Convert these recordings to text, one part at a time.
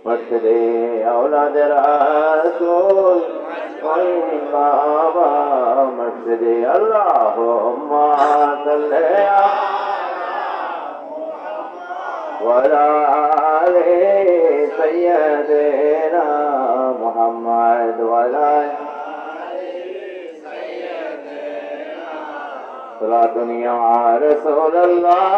मस्जिदे औलाद रसूल कोई बाबा मस्जिदे अल्लाहुम्मा सल्ली वला आले सय्यदना मुहम्मद वला सलातुन या रसूलल्लाह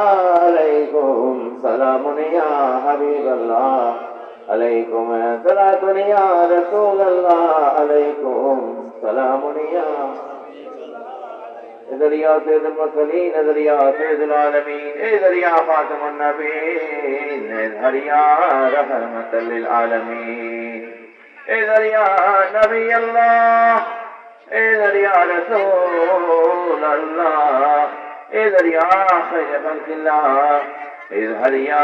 अलैकुम सलामुन या हबीबल्लाह अलैकुम सलातुन या रसूलल्लाह अलैकुम सलामुन या इधर या सैयदुल मुरसलीन इधर या सैयदुल आलमीन इधर या फातिमुन नबीन इधर या रहमतल लिल आलमीन इधर या नबी अल्लाह इधर या रसूल अल्लाह इधर या खैर खल्क़िल्लाह इधर या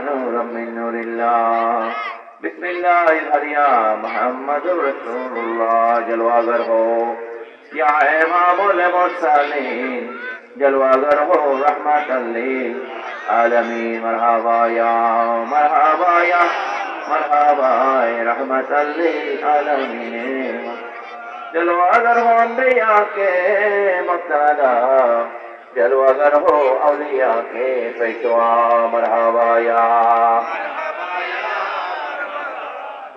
नूर मिन नूरिल्लाह बिस्मिल्लाह इधर या मुहम्मदुर रसूलुल्लाह जलवागर हो या इमामुल मुरसलीन जलवागर हो रहमतल लिल आलमीन मरहबा या रहमतल लिल आलमीन जलवागर हो अंबिया के मक्तदा जलवागर हो औलिया के पेशवा मरहबा या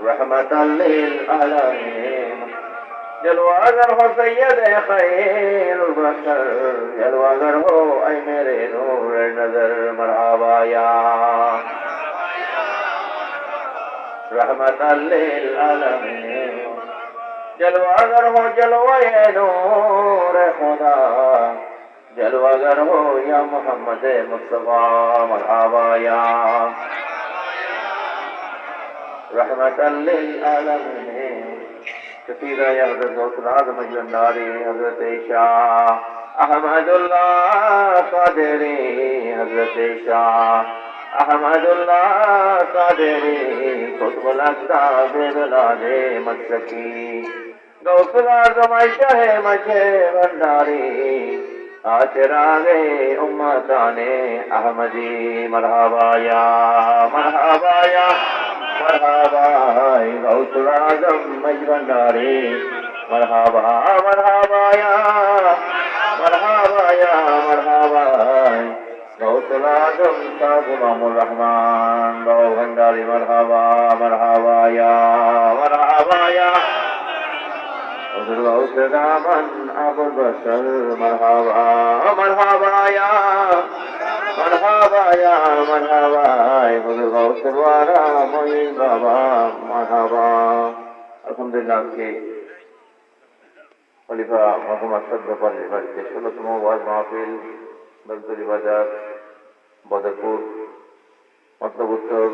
रहमतल लिल आलमीन जलवागर हो सैयद खैरुल बशर जलवागर हो ऐ मेरे नूर नजर मरहबा या रहमतल लिल आलमीन जलवागर हो जलवाए नूर खुदा जलवागर हो या मोहम्मद मुस्तफा मरहबा या रहमतल लिल आलमीन कसीदा या हज़रत गौसुल आज़म मजलंदारी हज़रत शाह अहमदुल्लाह कादरी हज़रत शाह अहमदुल्लाह कादरी कुतुबुल अक़सा बेदलादे मशरकी गौसुल आज़म शाह मशे भंडारी आचरागे उम्मताने अहमदी मरहबा या मरहबा गौसुल आज़म मज भंडारी मरहबा गौसुल आज़म का गुलामुर रहमान गौ भंडारी मरहबा या गौस दामन अबुल बशर मरहबा या गौस वाला मोइन बाबा मरहबा अल्हम्दुलिल्लाह के खलीफा मोहम्मद सद्दक़ के 16तम वाज महफिल बलतरी बाजार बदरपुर मतलब उत्तर